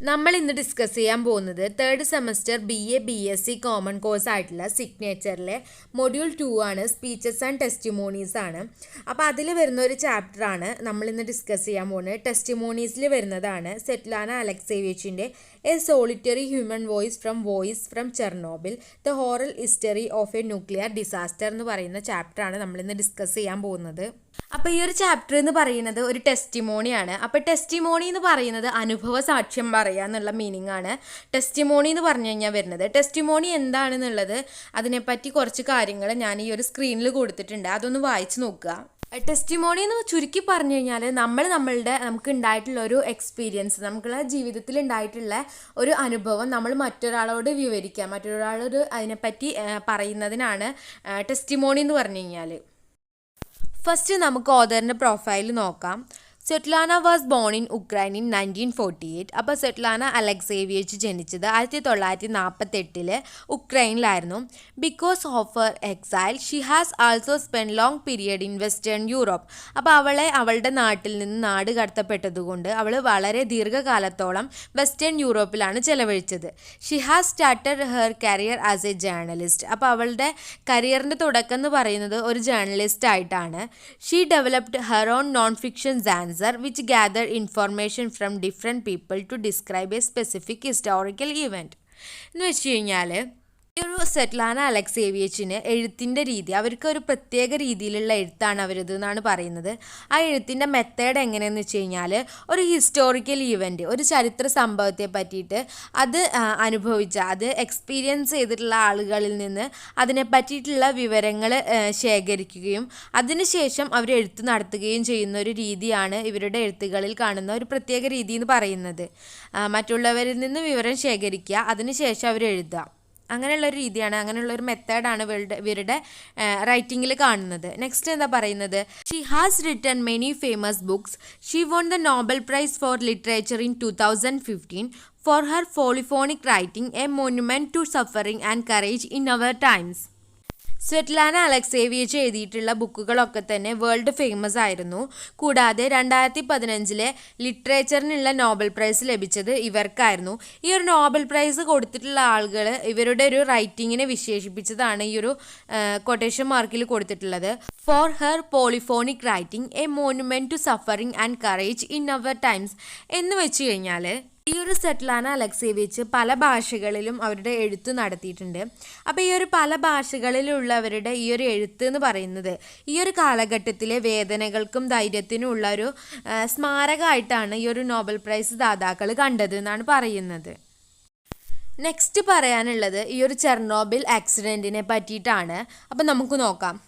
നമ്മൾ ഇന്ന് ഡിസ്കസ് ചെയ്യാൻ പോകുന്നത് third semester BA BSc common course ആയിട്ടുള്ള സിഗ്നേച്ചറിലെ മൊഡ്യൂൾ 2 ആണ്, സ്പീച്ചസ് ആൻഡ് ടെസ്റ്റിമോണീസ് ആണ്. അപ്പോൾ അതിൽ വരുന്ന ഒരു ചാപ്റ്ററാണ് നമ്മളിന്ന് ഡിസ്കസ് ചെയ്യാൻ പോകുന്നത്. ടെസ്റ്റിമോണീസിൽ വരുന്നതാണ് സെറ്റ്ലാന അലക്സേവിച്ചിൻ്റെ a solitary human voice from Chernobyl the oral history of a nuclear disaster എന്ന് പറയുന്ന ചാപ്റ്ററാണ് നമ്മളിന്ന് ഡിസ്കസ് ചെയ്യാൻ പോകുന്നത്. അപ്പോൾ ഈ ഒരു ചാപ്റ്റർ എന്ന് പറയുന്നത് ഒരു ടെസ്റ്റിമോണിയാണ്. അപ്പോൾ ടെസ്റ്റിമോണി എന്ന് പറയുന്നത് അനുഭവ സാക്ഷ്യം പറയുക എന്നുള്ള മീനിങ് ആണ് ടെസ്റ്റിമോണി എന്ന് പറഞ്ഞു കഴിഞ്ഞാൽ വരുന്നത്. ടെസ്റ്റിമോണി എന്താണെന്നുള്ളത് അതിനെപ്പറ്റി കുറച്ച് കാര്യങ്ങൾ ഞാൻ ഈ ഒരു സ്ക്രീനിൽ കൊടുത്തിട്ടുണ്ട്, അതൊന്ന് വായിച്ച് നോക്കുക. ടെസ്റ്റിമോണി എന്ന് ചുരുക്കി പറഞ്ഞു കഴിഞ്ഞാൽ നമുക്ക് ഉണ്ടായിട്ടുള്ള ഒരു എക്സ്പീരിയൻസ്, നമുക്കുള്ള ജീവിതത്തിൽ ഉണ്ടായിട്ടുള്ള ഒരു അനുഭവം നമ്മൾ മറ്റൊരാളോട് വിവരിക്കുക, മറ്റൊരാളോട് അതിനെപ്പറ്റി പറയുന്നതിനാണ് ടെസ്റ്റിമോണി എന്ന് പറഞ്ഞു കഴിഞ്ഞാൽ. ഫസ്റ്റ് നമുക്ക് ഓതറിൻ്റെ പ്രൊഫൈൽ നോക്കാം. Svetlana was born in Ukraine in 1948. അപ്പോൾ സെറ്റ്ലാന അലക്സേവിയച്ച് ജനിച്ചത് 1948 ഉക്രൈനിലായിരുന്നു. Because of her exile she has also spend long period in western Europe. അപ്പോൾ അവളുടെ നാട്ടിൽ നിന്ന് നാട് കടത്തപ്പെട്ടതുകൊണ്ട് അവൾ വളരെ ദീർഘകാലത്തോളം വെസ്റ്റേൺ യൂറോപ്പിലാണ് ചെലവഴിച്ചത്. She has started her career as A journalist. അപ്പോൾ അവളുടെ കരിയറിൻ്റെ തുടക്കം എന്ന് പറയുന്നത് ഒരു ജേർണലിസ്റ്റ് ആയിട്ടാണ്. She developed her own non fiction which gather information from different people to describe a specific historical event. എന്ന് വെച്ച് കഴിഞ്ഞാൽ ഈ ഒരു സെറ്റ്ലാന അലക്സേവിയച്ചിന് എഴുത്തിൻ്റെ രീതി, അവർക്ക് ഒരു പ്രത്യേക രീതിയിലുള്ള എഴുത്താണ് അവരിത് എന്നാണ് പറയുന്നത്. ആ എഴുത്തിൻ്റെ മെത്തേഡ് എങ്ങനെയെന്ന് വെച്ച് കഴിഞ്ഞാൽ ഒരു ഹിസ്റ്റോറിക്കൽ ഈവൻറ്റ്, ഒരു ചരിത്ര സംഭവത്തെ പറ്റിയിട്ട് അത് എക്സ്പീരിയൻസ് ചെയ്തിട്ടുള്ള ആളുകളിൽ നിന്ന് അതിനെ പറ്റിയിട്ടുള്ള വിവരങ്ങൾ ശേഖരിക്കുകയും അതിനുശേഷം അവർ എഴുത്ത് നടത്തുകയും ചെയ്യുന്ന ഒരു രീതിയാണ് ഇവരുടെ എഴുത്തുകളിൽ കാണുന്ന ഒരു പ്രത്യേക രീതി എന്ന് പറയുന്നത്. മറ്റുള്ളവരിൽ നിന്ന് വിവരം ശേഖരിക്കുക, അതിനുശേഷം അവർ എഴുതുക, അങ്ങനെയുള്ളൊരു രീതിയാണ്, അങ്ങനെയുള്ളൊരു മെത്തേഡാണ് ഇവരുടെ റൈറ്റിങ്ങിൽ കാണുന്നത്. നെക്സ്റ്റ് എന്താ പറയുന്നത്, she has written many famous books. She won the Nobel prize for literature in 2015 for her polyphonic writing a monument to suffering and courage in our times. Svetlana Alexievich എഴുതിയിട്ടുള്ള ബുക്കുകളൊക്കെ തന്നെ വേൾഡ് ഫേമസ് ആയിരുന്നു. കൂടാതെ 2015 ലിറ്ററേച്ചറിനുള്ള Nobel prize ലഭിച്ചത് ഇവർക്കായിരുന്നു. ഈ ഒരു Nobel prize കൊടുത്തിട്ടുള്ള ആളുകൾ ഇവരുടെ ഒരു റൈറ്റിങ്ങിനെ വിശേഷിപ്പിച്ചതാണ് ഈ ഒരു കൊട്ടേഷൻ മാർക്കിൽ കൊടുത്തിട്ടുള്ളത്. For her polyphonic writing a monument to suffering and courage in our times എന്ന് വെച്ച് കഴിഞ്ഞാൽ ഈ ഒരു സെറ്റ്ലാന അലക്സേവിയച്ച് പല ഭാഷകളിലും അവരുടെ എഴുത്ത് നടത്തിയിട്ടുണ്ട്. അപ്പോൾ ഈ ഒരു പല ഭാഷകളിലുള്ളവരുടെ ഈ ഒരു എഴുത്ത് എന്ന് പറയുന്നത് ഈ ഒരു കാലഘട്ടത്തിലെ വേദനകൾക്കും ധൈര്യത്തിനും ഉള്ള ഒരു സ്മാരകമായിട്ടാണ് ഈ ഒരു നോബൽ പ്രൈസ് ദാതാക്കൾ കണ്ടത് എന്നാണ് പറയുന്നത്. നെക്സ്റ്റ് പറയാനുള്ളത് ഈ ഒരു ചെർണോബിൽ ആക്സിഡൻറ്റിനെ പറ്റിയിട്ടാണ്. അപ്പം നമുക്ക് നോക്കാം.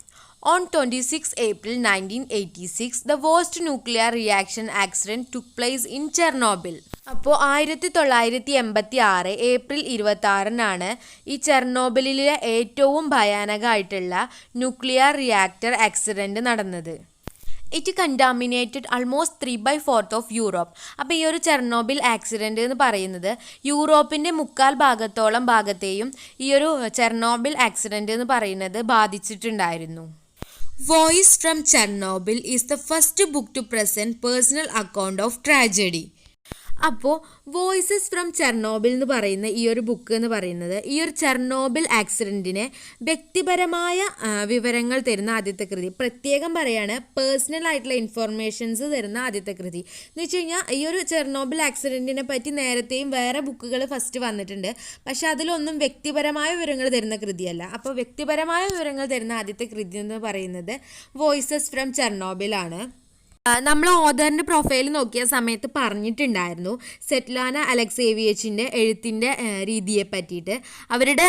On 26 April 1986, the worst nuclear reaction accident took place in Chernobyl. അപ്പോൾ 1986 ഏപ്രിൽ 26 ഈ ചെർണോബിലിലെ ഏറ്റവും ഭയാനകമായിട്ടുള്ള ന്യൂക്ലിയർ റിയാക്ടർ ആക്സിഡൻറ്റ് നടന്നത്. It contaminated almost 3/4 of Europe. അപ്പോൾ ഈ ഒരു ചെർണോബിൽ ആക്സിഡൻറ്റ് എന്ന് പറയുന്നത് യൂറോപ്പിൻ്റെ 3/4 ഭാഗത്തെയും ഈ ഒരു ചെർണോബിൽ ആക്സിഡൻറ്റ് എന്ന് പറയുന്നത് ബാധിച്ചിട്ടുണ്ടായിരുന്നു. Voice from Chernobyl is the first book to present personal account of tragedy. അപ്പോൾ വോയിസസ് ഫ്രം ചെർണോബിൽ എന്ന് പറയുന്ന ഈ ഒരു ബുക്ക് എന്ന് പറയുന്നത് ഈ ഒരു ചെർണോബിൽ ആക്സിഡൻറ്റിനെ വ്യക്തിപരമായ വിവരങ്ങൾ തരുന്ന ആദ്യത്തെ കൃതി. പ്രത്യേകം പറയാണ്, പേഴ്സണൽ ആയിട്ടുള്ള ഇൻഫോർമേഷൻസ് തരുന്ന ആദ്യത്തെ കൃതി എന്ന് വെച്ച് കഴിഞ്ഞാൽ ഈ ഒരു ചെർണോബിൽ ആക്സിഡൻറ്റിനെ പറ്റി നേരത്തെയും വേറെ ബുക്കുകൾ ഫസ്റ്റ് വന്നിട്ടുണ്ട്, പക്ഷെ അതിലൊന്നും വ്യക്തിപരമായ വിവരങ്ങൾ തരുന്ന കൃതിയല്ല. അപ്പോൾ വ്യക്തിപരമായ വിവരങ്ങൾ തരുന്ന ആദ്യത്തെ കൃതി എന്ന് പറയുന്നത് വോയിസസ് ഫ്രം ചെർണോബിൽ ആണ്. നമ്മൾ ഓതറിൻ്റെ പ്രൊഫൈൽ നോക്കിയ സമയത്ത് പറഞ്ഞിട്ടുണ്ടായിരുന്നു സെറ്റ്ലാന അലക്സേവിയച്ചിൻ്റെ എഴുത്തിൻ്റെ രീതിയെ പറ്റിയിട്ട്. അവരുടെ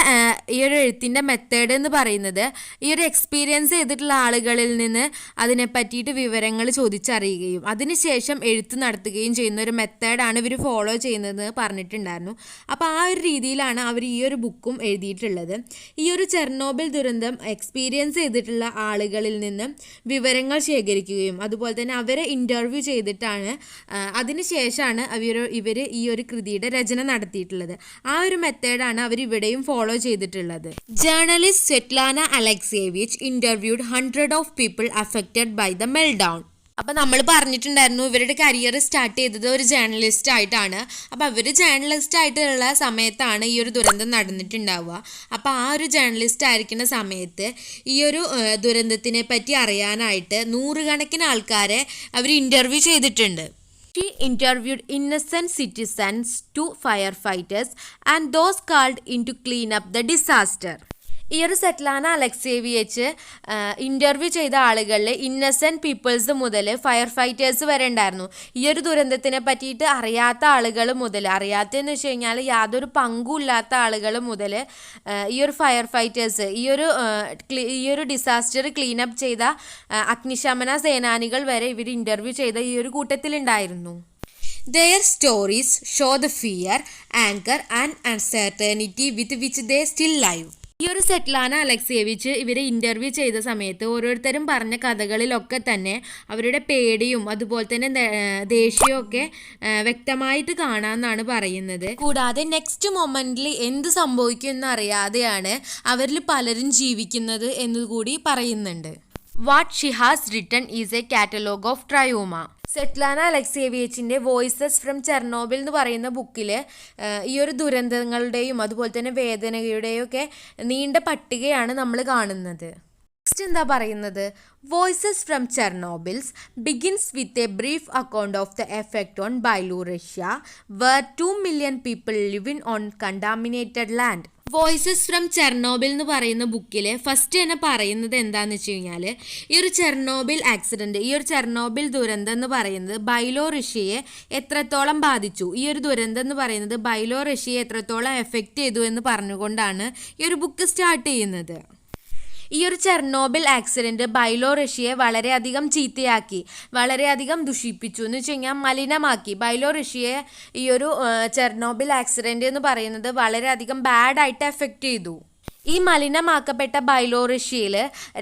ഈ ഒരു എഴുത്തിൻ്റെ മെത്തേഡ് എന്ന് പറയുന്നത് ഈ ഒരു എക്സ്പീരിയൻസ് ചെയ്തിട്ടുള്ള ആളുകളിൽ നിന്ന് അതിനെ പറ്റിയിട്ട് വിവരങ്ങൾ ചോദിച്ചറിയുകയും അതിനുശേഷം എഴുത്ത് നടത്തുകയും ചെയ്യുന്ന ഒരു മെത്തേഡാണ് ഇവർ ഫോളോ ചെയ്യുന്നതെന്ന് പറഞ്ഞിട്ടുണ്ടായിരുന്നു. അപ്പോൾ ആ ഒരു രീതിയിലാണ് അവർ ഈ ഒരു ബുക്കും എഴുതിയിട്ടുള്ളത്. ഈ ഒരു ചെർണോബിൽ ദുരന്തം എക്സ്പീരിയൻസ് ചെയ്തിട്ടുള്ള ആളുകളിൽ നിന്ന് വിവരങ്ങൾ ശേഖരിക്കുകയും അതുപോലെ തന്നെ അവരെ ഇൻ്റർവ്യൂ ചെയ്തിട്ടാണ് അതിനുശേഷമാണ് ഇവർ ഈ ഒരു കൃതിയുടെ രചന നടത്തിയിട്ടുള്ളത്. ആ ഒരു മെത്തേഡാണ് അവർ ഇവിടെയും ഫോളോ ചെയ്തിട്ടുള്ളത്. Journalist Svetlana Alexievich interviewed 100 of people affected by the meltdown. അപ്പം നമ്മൾ പറഞ്ഞിട്ടുണ്ടായിരുന്നു ഇവരുടെ കരിയർ സ്റ്റാർട്ട് ചെയ്തത് ഒരു ജേർണലിസ്റ്റ് ആയിട്ടാണ്. അപ്പോൾ അവർ ജേർണലിസ്റ്റ് ആയിട്ടുള്ള സമയത്താണ് ഈ ഒരു ദുരന്തം നടന്നിട്ടുണ്ടാവുക. അപ്പോൾ ആ ഒരു ജേർണലിസ്റ്റ് ആയിരിക്കുന്ന സമയത്ത് ഈ ഒരു ദുരന്തത്തിനെ പറ്റി അറിയാനായിട്ട് നൂറുകണക്കിന് ആൾക്കാരെ അവർ ഇൻ്റർവ്യൂ ചെയ്തിട്ടുണ്ട്. She interviewed innocent citizens to firefighters and those called in to clean up the disaster. ഈ ഒരു സെറ്റ്ലാന അലക്സേവിയച്ച് ഇൻ്റർവ്യൂ ചെയ്ത ആളുകളിൽ ഇന്നസെൻറ്റ് പീപ്പിൾസ് മുതൽ ഫയർ ഫൈറ്റേഴ്സ് വരെ ഉണ്ടായിരുന്നു. ഈ ഒരു ദുരന്തത്തിനെ പറ്റിയിട്ട് അറിയാത്ത ആളുകൾ മുതൽ, അറിയാത്തതെന്ന് വെച്ച് കഴിഞ്ഞാൽ യാതൊരു പങ്കുമില്ലാത്ത ആളുകൾ മുതൽ ഈ ഒരു ഫയർ ഫൈറ്റേഴ്സ്, ഈ ഒരു ഡിസാസ്റ്റർ ക്ലീനപ്പ് ചെയ്ത അഗ്നിശമന സേനാനികൾ വരെ ഇവർ ഇൻ്റർവ്യൂ ചെയ്ത ഈ ഒരു കൂട്ടത്തിലുണ്ടായിരുന്നു. Their stories show the fear, anger and uncertainty with which they still live. ഈ ഒരു സെറ്റ്ലാന അലക്സേവിച്ച് ഇവരെ ഇൻ്റർവ്യൂ ചെയ്ത സമയത്ത് ഓരോരുത്തരും പറഞ്ഞ കഥകളിലൊക്കെ തന്നെ അവരുടെ പേടിയും അതുപോലെ തന്നെ ദേഷ്യവും ഒക്കെ വ്യക്തമായിട്ട് കാണാമെന്നാണ് പറയുന്നത്. കൂടാതെ നെക്സ്റ്റ് മൊമെൻറ്റിൽ എന്ത് സംഭവിക്കും എന്നറിയാതെയാണ് അവരിൽ പലരും ജീവിക്കുന്നത് എന്നുകൂടി പറയുന്നുണ്ട്. What she has written is a catalogue of trauma. Svetlana അലക്സേവിയച്ചിൻ്റെ വോയിസസ് ഫ്രം ചെർണോബിൽ എന്ന് പറയുന്ന ബുക്കിൽ ഈ ഒരു ദുരന്തങ്ങളുടെയും അതുപോലെ തന്നെ വേദനയുടെയും ഒക്കെ നീണ്ട പട്ടികയാണ് നമ്മൾ കാണുന്നത്. നെക്സ്റ്റ് എന്താ പറയുന്നത്? Voices from Chernobyl's begins with a brief account of the effect on Byelorussia where 2 million people living on contaminated land. Voices from Chernobyl എന്ന് പറയുന്ന ബുക്കിൽ ഫസ്റ്റ് തന്നെ പറയുന്നത് എന്താണെന്ന് വെച്ച് കഴിഞ്ഞാൽ ഈ ഒരു ചെർണോബിൽ ആക്സിഡൻറ്റ്, ഈ ഒരു ചെർണോബിൽ ദുരന്തം എന്ന് പറയുന്നത് ബൈലോറഷ്യയെ എത്രത്തോളം ബാധിച്ചു, ഈ ഒരു ദുരന്തം എന്ന് പറയുന്നത് ബൈലോറഷ്യയെ എത്രത്തോളം എഫക്റ്റ് ചെയ്തു എന്ന് പറഞ്ഞുകൊണ്ടാണ് ഈ ഒരു ബുക്ക് സ്റ്റാർട്ട് ചെയ്യുന്നത്. ഈ ഒരു ചെർണോബിൽ ആക്സിഡൻറ്റ് ബൈലോറഷ്യയെ വളരെയധികം ചീത്തയാക്കി, വളരെയധികം ദുഷിപ്പിച്ചു എന്ന് വെച്ച് കഴിഞ്ഞാൽ മലിനമാക്കി. ബൈലോറഷ്യയെ ഈ ഒരു ചെർണോബിൽ ആക്സിഡൻറ്റ് എന്ന് പറയുന്നത് വളരെയധികം ബാഡായിട്ട് എഫക്റ്റ് ചെയ്തു. ഈ മലിനമാക്കപ്പെട്ട ബൈലോറഷ്യയിൽ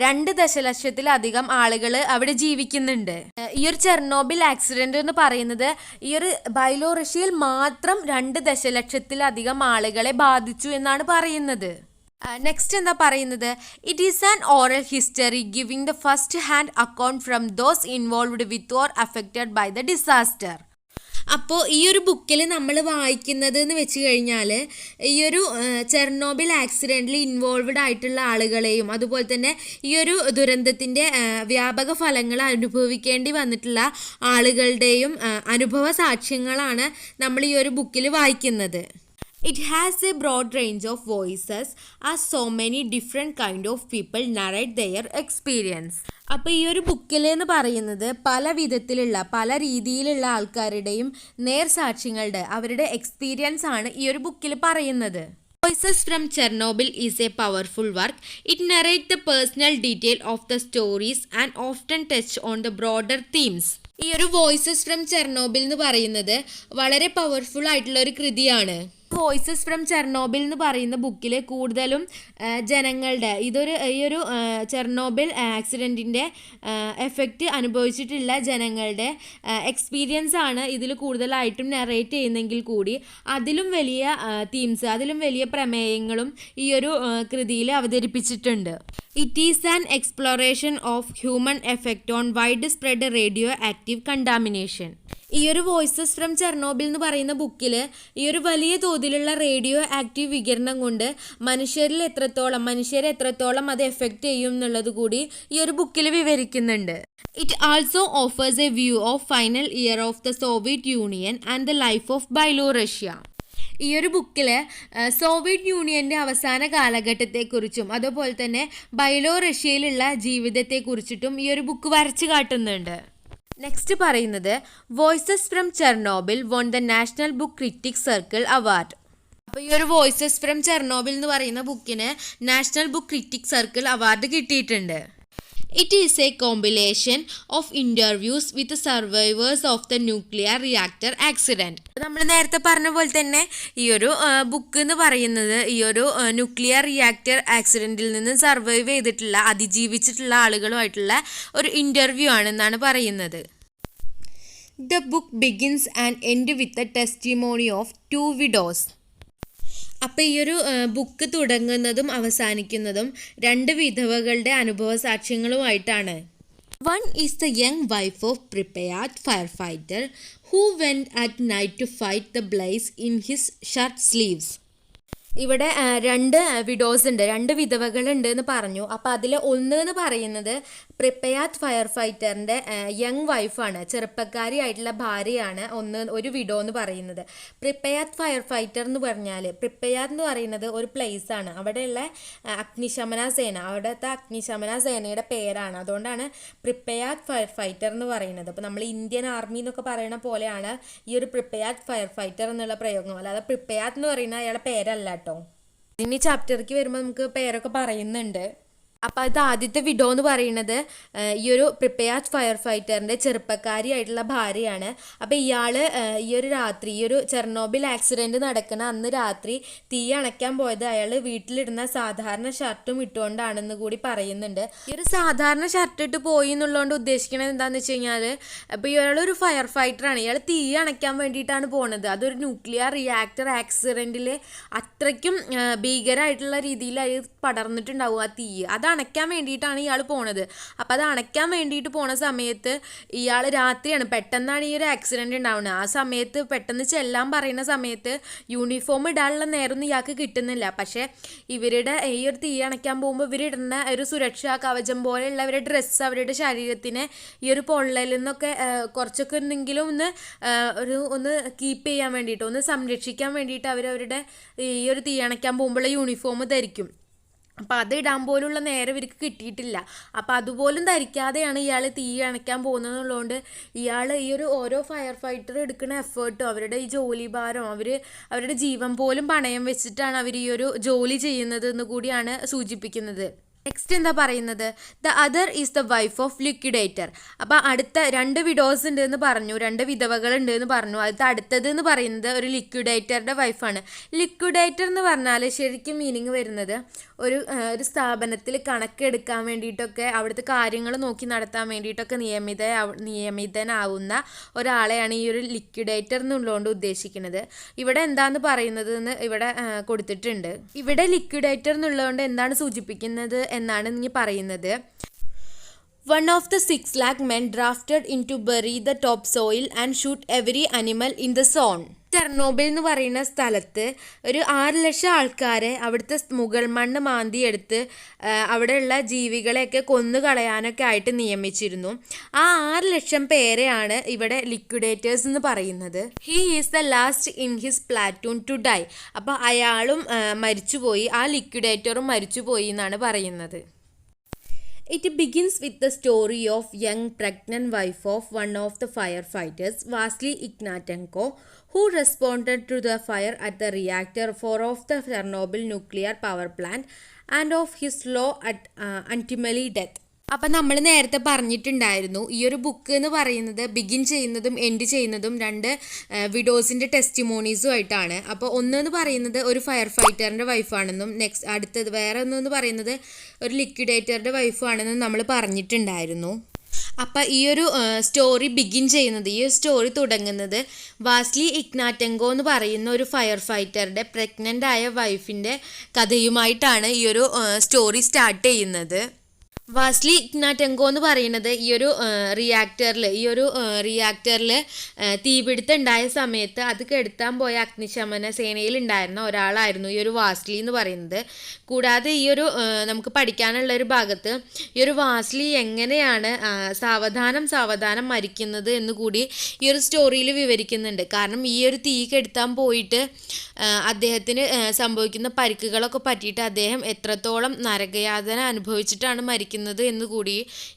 2 ദശലക്ഷത്തിലധികം ആളുകൾ അവിടെ ജീവിക്കുന്നുണ്ട്. ഈ ഒരു ചെർണോബിൽ ആക്സിഡൻറ്റ് എന്ന് പറയുന്നത് ഈ ഒരു ബൈലോറഷ്യയിൽ മാത്രം 2 ദശലക്ഷത്തിലധികം ആളുകളെ ബാധിച്ചു എന്നാണ് പറയുന്നത്. നെക്സ്റ്റ് എന്താ പറയുന്നത്? It is an oral history giving the first hand account from those involved with or affected by the disaster. അപ്പോൾ ഈ ഒരു ബുക്കിൽ നമ്മൾ വായിക്കുന്നത് എന്ന് വെച്ച് കഴിഞ്ഞാൽ ഈ ഒരു ചെർണോബിൽ ആക്സിഡൻറ്റിൽ ഇൻവോൾവ്ഡ് ആയിട്ടുള്ള ആളുകളെയും അതുപോലെ തന്നെ ഈ ഒരു ദുരന്തത്തിൻ്റെ വ്യാപക ഫലങ്ങൾ അനുഭവിക്കേണ്ടി വന്നിട്ടുള്ള ആളുകളുടെയും അനുഭവ സാക്ഷ്യങ്ങളാണ് നമ്മൾ ഈ ഒരു ബുക്കിൽ വായിക്കുന്നത്. It has a broad range of voices as so many different kind of people narrate their experience. അപ്പോൾ ഈ ഒരു ബുക്കിൽ എന്ന് പറയുന്നത് പല വിധത്തിലുള്ള പല രീതിയിലുള്ള ആൾക്കാരുടെയും നേർസാക്ഷ്യങ്ങളുടെ അവരുടെ എക്സ്പീരിയൻസ് ആണ് ഈ ഒരു ബുക്കിൽ പറയുന്നത്. Voices from Chernobyl is a powerful work. It narrates the personal detail of the stories and often touch on the broader themes. ഈ ഒരു വോയിസസ് ഫ്രം ചെർണോബിൽ എന്ന് പറയുന്നത് വളരെ പവർഫുൾ ആയിട്ടുള്ള ഒരു കൃതിയാണ്. വോയിസസ് ഫ്രം ചെർണോബിൽ എന്ന് പറയുന്ന ബുക്കിൽ കൂടുതലും ജനങ്ങളുടെ ഈ ഒരു ചെർണോബിൽ ആക്സിഡൻറ്റിൻ്റെ എഫക്റ്റ് അനുഭവിച്ചിട്ടുള്ള ജനങ്ങളുടെ എക്സ്പീരിയൻസ് ആണ് ഇതിൽ കൂടുതലായിട്ടും നറേറ്റ് ചെയ്യുന്നെങ്കിൽ കൂടി അതിലും വലിയ തീംസ്, അതിലും വലിയ പ്രമേയങ്ങളും ഈ ഒരു കൃതിയിൽ അവതരിപ്പിച്ചിട്ടുണ്ട്. It is an exploration of human effect on widespread radioactive contamination. ഈ ഒരു വോയിസസ് ഫ്രം ചെർണോബിൽ എന്ന് പറയുന്ന ബുക്കിൽ ഈ ഒരു വലിയ തോതിലുള്ള റേഡിയോ ആക്റ്റീവ് വികിരണം കൊണ്ട് മനുഷ്യരെ എത്രത്തോളം അത് എഫക്റ്റ് ചെയ്യും എന്നുള്ളത് കൂടി ഈ ഒരു ബുക്കിൽ വിവരിക്കുന്നുണ്ട്. It also offers a view of final year of the Soviet Union and the life of Byelorussia. ഈ ഒരു ബുക്കിൽ സോവിയറ്റ് യൂണിയൻ്റെ അവസാന കാലഘട്ടത്തെക്കുറിച്ചും അതുപോലെ തന്നെ ബൈലോറഷ്യയിലുള്ള ജീവിതത്തെക്കുറിച്ചിട്ടും ഈ ഒരു ബുക്ക് വരച്ച് കാട്ടുന്നുണ്ട്. നെക്സ്റ്റ് പറയുന്നത് voices from Chernobyl won the national book critics circle award. അപ്പോൾ ഈ ഒരു വോയിസസ് ഫ്രം ചെർണോബിൽ എന്ന് പറയുന്ന ബുക്കിന് national book critics circle award കിട്ടിയിട്ടുണ്ട്. It is a compilation of interviews with the survivors of the nuclear reactor accident. നമ്മൾ നേരത്തെ പറഞ്ഞ പോലെ തന്നെ ഈ ഒരു ബുക്ക് എന്ന് പറയുന്നത് ഈ ഒരു ന്യൂക്ലിയർ റിയാക്ടർ ആക്സിഡൻറ്റിൽ നിന്ന് സർവൈവ് ചെയ്തിട്ടുള്ള അതിജീവിച്ചിട്ടുള്ള ആളുകളുമായിട്ടുള്ള ഒരു ഇൻ്റർവ്യൂ ആണെന്നാണ് പറയുന്നത്. The book begins and ends with the testimony of 2 widows. അപ്പോൾ ഈ ഒരു ബുക്ക് തുടങ്ങുന്നതും അവസാനിക്കുന്നതും 2 വിധവകളുടെ അനുഭവ സാക്ഷ്യങ്ങളുമായിട്ടാണ്. One is the young wife of prepared firefighter who went at night to fight the blaze in his shirt sleeves. ഇവിടെ രണ്ട് widows ഉണ്ട്, രണ്ട് വിധവകളുണ്ട് എന്ന് പറഞ്ഞു. അപ്പോൾ അതിൽ ഒന്ന് എന്ന് പറയുന്നത് പ്രിപ്പയാർഡ് ഫയർ ഫൈറ്ററിൻ്റെ യങ് വൈഫാണ്, ചെറുപ്പക്കാരിയായിട്ടുള്ള ഭാര്യയാണ് ഒരു വിഡോ എന്ന് പറയുന്നത്. പ്രിപ്പയാർഡ് ഫയർ ഫൈറ്റർ എന്ന് പറഞ്ഞാൽ, പ്രിപ്പയാർഡ് എന്ന് പറയുന്നത് ഒരു പ്ലേസാണ്, അവിടെയുള്ള അഗ്നിശമന സേന, അവിടുത്തെ അഗ്നിശമന സേനയുടെ പേരാണ്. അതുകൊണ്ടാണ് പ്രിപ്പയാർഡ് ഫയർ ഫൈറ്റർ എന്ന് പറയുന്നത്. അപ്പോൾ നമ്മൾ ഇന്ത്യൻ ആർമി എന്നൊക്കെ പറയുന്ന പോലെയാണ് ഈ ഒരു പ്രിപ്പയാർഡ് ഫയർ ഫൈറ്റർ എന്നുള്ള പ്രയോഗം. അല്ലാതെ പ്രിപ്പയാർഡ് എന്ന് പറയുന്ന അയാളുടെ പേരല്ല കേട്ടോ. ഇനി ചാപ്റ്ററിലേക്ക് വരുമ്പോൾ നമുക്ക് പേരൊക്കെ പറയുന്നുണ്ട്. അപ്പോൾ അത് ആദ്യത്തെ വിഡോ എന്ന് പറയുന്നത് ഈ ഒരു പ്രിപ്പയാർഡ് ഫയർ ഫൈറ്ററിൻ്റെ ചെറുപ്പക്കാരിയായിട്ടുള്ള ഭാര്യയാണ്. അപ്പോൾ ഇയാൾ ഈ ഒരു രാത്രി, ഈ ഒരു ചെർണോബിൽ ആക്സിഡൻറ്റ് നടക്കുന്ന അന്ന് രാത്രി തീ അണയ്ക്കാൻ പോയത് അയാൾ വീട്ടിലിടുന്ന സാധാരണ ഷർട്ടും ഇട്ടുകൊണ്ടാണെന്ന് കൂടി പറയുന്നുണ്ട്. ഈ ഒരു സാധാരണ ഷർട്ട് ഇട്ട് പോയി എന്നുള്ളതുകൊണ്ട് ഉദ്ദേശിക്കുന്നത് എന്താണെന്ന് വെച്ച് കഴിഞ്ഞാൽ, അപ്പോൾ ഇയാളൊരു ഫയർ ഫൈറ്ററാണ്, ഇയാൾ തീ അണയ്ക്കാൻ വേണ്ടിയിട്ടാണ് പോണത്. അതൊരു ന്യൂക്ലിയർ റിയാക്ടർ ആക്സിഡൻറ്റിൽ അത്രയ്ക്കും ഭീകരമായിട്ടുള്ള രീതിയിൽ അത് പടർന്നിട്ടുണ്ടാവും ആ തീ. അത് അണയ്ക്കാൻ വേണ്ടിയിട്ടാണ് ഇയാൾ പോണത്. അപ്പോൾ അത് അണയ്ക്കാൻ വേണ്ടിയിട്ട് പോണ സമയത്ത് ഇയാൾ രാത്രിയാണ്, പെട്ടെന്നാണ് ഈ ഒരു ആക്സിഡൻറ്റ് ഉണ്ടാവുന്നത്. ആ സമയത്ത് പെട്ടെന്ന് ചെല്ലാൻ പറയുന്ന സമയത്ത് യൂണിഫോം ഇടാനുള്ള നേരമൊന്നും ഇയാൾക്ക് കിട്ടുന്നില്ല. പക്ഷേ ഇവരുടെ ഈ ഒരു തീ അണയ്ക്കാൻ പോകുമ്പോൾ ഇവരിടുന്ന ഒരു സുരക്ഷാ കവചം പോലെയുള്ള അവരുടെ ഡ്രസ്സ് അവരുടെ ശരീരത്തിനെ ഈ ഒരു പൊള്ളലിൽ നിന്നൊക്കെ കുറച്ചൊക്കെ എന്തെങ്കിലും ഒന്ന് കീപ്പ് ചെയ്യാൻ വേണ്ടിയിട്ട്, ഒന്ന് സംരക്ഷിക്കാൻ വേണ്ടിയിട്ട് അവരവരുടെ ഈ ഒരു തീ അണയ്ക്കാൻ പോകുമ്പോഴുള്ള യൂണിഫോം ധരിക്കും. അപ്പോൾ അത് ഇടാൻ പോലുള്ള നേരം ഇവർക്ക് കിട്ടിയിട്ടില്ല. അപ്പോൾ അതുപോലും ധരിക്കാതെയാണ് ഇയാൾ തീ അണയ്ക്കാൻ പോകുന്നതെന്നുള്ളതുകൊണ്ട് ഇയാൾ ഈ ഒരു ഓരോ ഫയർ ഫൈറ്റർ എടുക്കുന്ന എഫേർട്ടും അവരുടെ ഈ ജോലി ഭാരം, അവരുടെ ജീവൻ പോലും പണയം വെച്ചിട്ടാണ് അവർ ഈ ഒരു ജോലി ചെയ്യുന്നത് എന്ന് കൂടിയാണ് സൂചിപ്പിക്കുന്നത്. നെക്സ്റ്റ് എന്താ പറയുന്നത്, the other is the wife of liquidator. അപ്പോൾ അടുത്ത രണ്ട് വിഡോസ് ഉണ്ട് എന്ന് പറഞ്ഞു, രണ്ട് വിധവകളുണ്ട് എന്ന് പറഞ്ഞു. അടുത്തത് എന്ന് പറയുന്നത് ഒരു ലിക്വിഡേറ്ററുടെ വൈഫാണ്. ലിക്വിഡേറ്റർ എന്ന് പറഞ്ഞാൽ ശരിക്കും മീനിങ് വരുന്നത് ഒരു സ്ഥാപനത്തിൽ കണക്കെടുക്കാൻ വേണ്ടിയിട്ടൊക്കെ അവിടുത്തെ കാര്യങ്ങൾ നോക്കി നടത്താൻ വേണ്ടിയിട്ടൊക്കെ നിയമിതനാവുന്ന ഒരാളെയാണ് ഈ ഒരു ലിക്വിഡേറ്റർ എന്നുള്ളതുകൊണ്ട് ഉദ്ദേശിക്കുന്നത്. ഇവിടെ എന്താന്ന് പറയുന്നത് എന്ന് ഇവിടെ കൊടുത്തിട്ടുണ്ട്. ഇവിടെ ലിക്വിഡേറ്റർ എന്നുള്ളതുകൊണ്ട് എന്താണ് സൂചിപ്പിക്കുന്നത് എന്നാണ് ഇനി പറയുന്നത്. One of the 6 lakh men drafted in to bury the topsoil and shoot every animal in the zone. Chernobyl എന്ന് പറയുന്ന സ്ഥലത്ത് ഒരു 6 ലക്ഷം ആൾക്കാരെ അവിടുത്തെ മുകൾ മണ്ണ് മാന്തിയെടുത്ത് അവിടെയുള്ള ജീവികളെയൊക്കെ കൊന്നു കളയാനൊക്കെ ആയിട്ട് നിയമിച്ചിരുന്നു. ആ 6 ലക്ഷം പേരെയാണ് ഇവിടെ ലിക്വിഡേറ്റേഴ്സ് എന്ന് പറയുന്നത്. He is the last in his platoon to die. അപ്പോൾ അയാളും മരിച്ചുപോയി, ആ ലിക്വിഡേറ്ററും മരിച്ചുപോയി എന്നാണ് പറയുന്നത്. It begins with the story of young pregnant wife of one of the firefighters, Vasily Ignatenko, who responded to the fire at the reactor 4 of the Chernobyl nuclear power plant and of his slow untimely death. അപ്പം നമ്മൾ നേരത്തെ പറഞ്ഞിട്ടുണ്ടായിരുന്നു ഈ ഒരു book എന്ന് പറയുന്നത് begin ചെയ്യുന്നതും end ചെയ്യുന്നതും രണ്ട് വിഡോസിൻ്റെ ടെസ്റ്റിമോണീസും ആയിട്ടാണ്. അപ്പോൾ ഒന്നെന്ന് പറയുന്നത് ഒരു ഫയർ ഫൈറ്ററിൻ്റെ വൈഫാണെന്നും അടുത്തത് വേറെ ഒന്നെന്ന് പറയുന്നത് ഒരു ലിക്വിഡേറ്ററുടെ വൈഫാണെന്നും നമ്മൾ പറഞ്ഞിട്ടുണ്ടായിരുന്നു. അപ്പം ഈ ഒരു സ്റ്റോറി ബിഗിൻ ചെയ്യുന്നത്, ഈ ഒരു സ്റ്റോറി തുടങ്ങുന്നത് വാസ്ലി ഇഗ്നാറ്റെങ്കോ എന്ന് പറയുന്ന ഒരു ഫയർ ഫൈറ്ററുടെ പ്രഗ്നൻ്റ് ആയ വൈഫിൻ്റെ കഥയുമായിട്ടാണ് ഈ ഒരു സ്റ്റോറി സ്റ്റാർട്ട് ചെയ്യുന്നത്. വാസ്ലി ഇഗ്നാറ്റെങ്കോ എന്ന് പറയുന്നത് ഈ ഒരു റിയാക്ടറിൽ തീപിടുത്തം ഉണ്ടായ സമയത്ത് അത് കെടുത്താൻ പോയ അഗ്നിശമന സേനയിൽ ഉണ്ടായിരുന്ന ഒരാളായിരുന്നു ഈ ഒരു വാസ്ലി എന്ന് പറയുന്നത്. കൂടാതെ ഈ ഒരു നമുക്ക് പഠിക്കാനുള്ള ഒരു ഭാഗത്ത് ഈ ഒരു വാസ്ലി എങ്ങനെയാണ് സാവധാനം മരിക്കുന്നത് എന്ന് കൂടി ഈ ഒരു സ്റ്റോറിയിൽ വിവരിക്കുന്നുണ്ട്. കാരണം ഈ ഒരു തീ കെടുത്താൻ പോയിട്ട് അദ്ദേഹത്തിന് സംഭവിക്കുന്ന പരിക്കുകളൊക്കെ പറ്റിയിട്ട് അദ്ദേഹം എത്രത്തോളം നരകയാതന അനുഭവിച്ചിട്ടാണ് മരിക്കുന്നത് എന്ന് കൂടി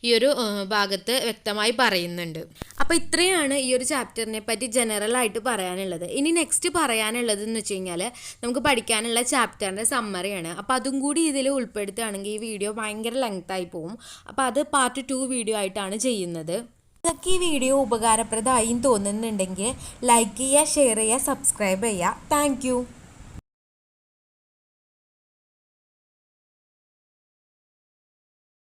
ഈ ഒരു ഭാഗത്ത് വ്യക്തമായി പറയുന്നുണ്ട്. അപ്പോൾ ഇത്രയാണ് ഈ ഒരു ചാപ്റ്ററിനെ പറ്റി ജനറൽ ആയിട്ട് പറയാനുള്ളത്. ഇനി നെക്സ്റ്റ് പറയാനുള്ളത് എന്ന് വെച്ച് കഴിഞ്ഞാൽ നമുക്ക് പഠിക്കാനുള്ള ചാപ്റ്ററിൻ്റെ സമ്മറിയാണ്. അപ്പോൾ അതും കൂടി ഇതിൽ ഉൾപ്പെടുത്തുകയാണെങ്കിൽ ഈ വീഡിയോ ഭയങ്കര ലെങ്തായി പോകും. അപ്പോൾ അത് പാർട്ട് 2 വീഡിയോ ആയിട്ടാണ് ചെയ്യുന്നത്. നിങ്ങൾക്ക് ഈ വീഡിയോ ഉപകാരപ്രദമായി തോന്നുന്നുണ്ടെങ്കിൽ ലൈക്ക് ചെയ്യുക, ഷെയർ ചെയ്യുക, സബ്സ്ക്രൈബ് ചെയ്യുക. താങ്ക്